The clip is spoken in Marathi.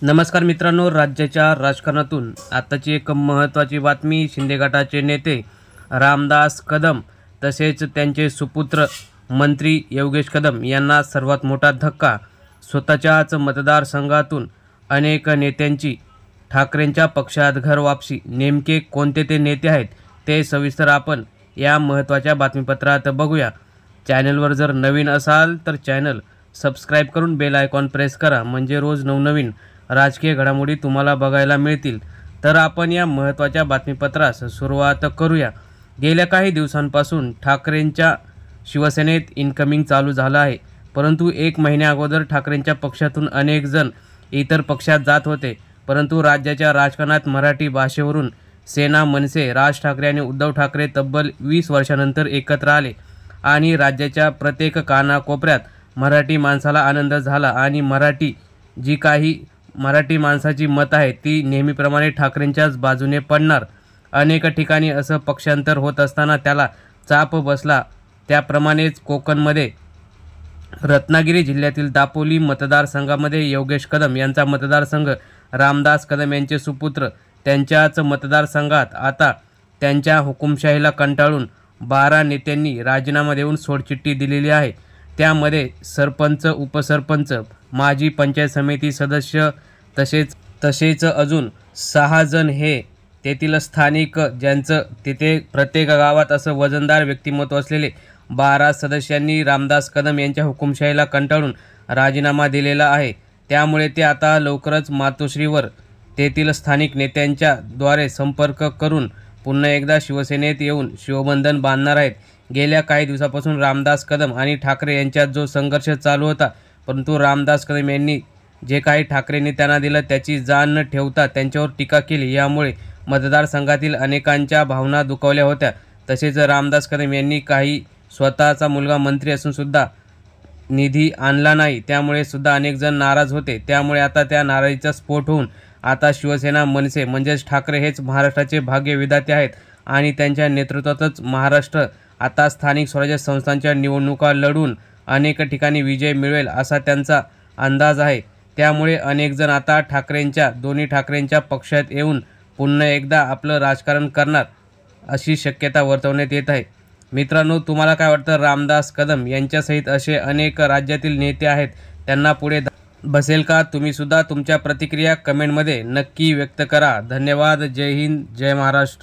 नमस्कार मित्रांनो, राज्याच्या राजकारणातून आताची एक महत्त्वाची बातमी. शिंदे गटाचे नेते रामदास कदम तसेच त्यांचे सुपुत्र मंत्री योगेश कदम यांना सर्वात मोठा धक्का. स्वतःच्याच मतदारसंघातून अनेक नेत्यांची ठाकरेंच्या पक्षात घर वापसी. नेमके कोणते ते नेते आहेत ते सविस्तर आपण या महत्त्वाच्या बातमीपत्रात बघूया. चॅनलवर जर नवीन असाल तर चॅनल सबस्क्राईब करून बेल आयकॉन प्रेस करा, म्हणजे रोज नवनवीन राजकीय घडामोडी तुम्हाला बघायला मिळतील. तर आपण या महत्त्वाच्या बातमीपत्रास सुरुवात करूया. गेल्या काही दिवसांपासून ठाकरेंच्या शिवसेनेत इनकमिंग चालू झालं आहे, परंतु एक महिन्या अगोदर ठाकरेंच्या पक्षातून अनेक जण इतर पक्षात जात होते. परंतु राज्याच्या राजकारणात मराठी भाषेवरून सेना, मनसे, राज ठाकरे आणि उद्धव ठाकरे तब्बल 20 वर्षांनंतर एकत्र आले आणि राज्याच्या प्रत्येक कानाकोपऱ्यात मराठी माणसाला आनंद झाला आणि मराठी माणसाची मत आहे ती नेहमीप्रमाणे ठाकरेंच्याच बाजूने पडणार. अनेक ठिकाणी असं पक्षांतर होत असताना त्याला चाप बसला. त्याप्रमाणेच कोकणमध्ये रत्नागिरी जिल्ह्यातील दापोली मतदारसंघामध्ये योगेश कदम यांचा मतदारसंघ, रामदास कदम यांचे सुपुत्र त्यांच्याच मतदारसंघात आता त्यांच्या हुकुमशाहीला कंटाळून 12 नेत्यांनी राजीनामा देऊन सोडचिठ्ठी दिलेली आहे. त्यामध्ये सरपंच, उपसरपंच, माजी पंचायत समिती सदस्य तसेच अजून 6 जण हे तेथील स्थानिक, ज्यांचं तिथे प्रत्येक गावात असं वजनदार व्यक्तिमत्व असलेले 12 सदस्यांनी रामदास कदम यांच्या हुकुमशाहीला कंटाळून राजीनामा दिलेला आहे. त्यामुळे ते आता लवकरच मातोश्रीवर तेथील स्थानिक नेत्यांच्या द्वारे संपर्क करून पुन्हा एकदा शिवसेनेत येऊन शिवबंधन बांधणार आहेत. गेल्या काही दिवसापासून रामदास कदम आणि ठाकरे यांच्यात जो संघर्ष चालू होता, परंतु रामदास कदम यांनी जे काही ठाकरेंनी त्यांना दिलं त्याची जाण न ठेवता त्यांच्यावर टीका केली. यामुळे मतदारसंघातील अनेकांच्या भावना दुखावल्या होत्या. तसेच रामदास कदम यांनी काही स्वतःचा मुलगा मंत्री असून सुद्धा निधी आणला नाही, त्यामुळे सुद्धा अनेक जण नाराज होते. त्यामुळे आता त्या नाराजीचा स्फोट होऊन आता शिवसेना, मनसे म्हणजेच ठाकरे हेच महाराष्ट्राचे भाग्यविधाते आहेत आणि त्यांच्या नेतृत्वातच महाराष्ट्र आता स्थानिक स्वराज्य संस्थांच्या निवडणुका लढून अनेक ठिकाणी विजय मिळवेल असा त्यांचा अंदाज आहे. त्यामुळे अनेक जण आता दोन्ही ठाकरेंच्या पक्षात येऊन पुन्हा एकदा आपलं राजकारण करणार अशी शक्यता वर्तवण्यात येत आहे. मित्रांनो, तुम्हाला काय वाटतं? रामदास कदम यांच्यासहित असे अनेक राज्यातील नेते आहेत, त्यांना पुढे बसेल का? तुम्ही सुद्धा तुमच्या प्रतिक्रिया कमेंटमध्ये नक्की व्यक्त करा. धन्यवाद. जय हिंद, जय महाराष्ट्र.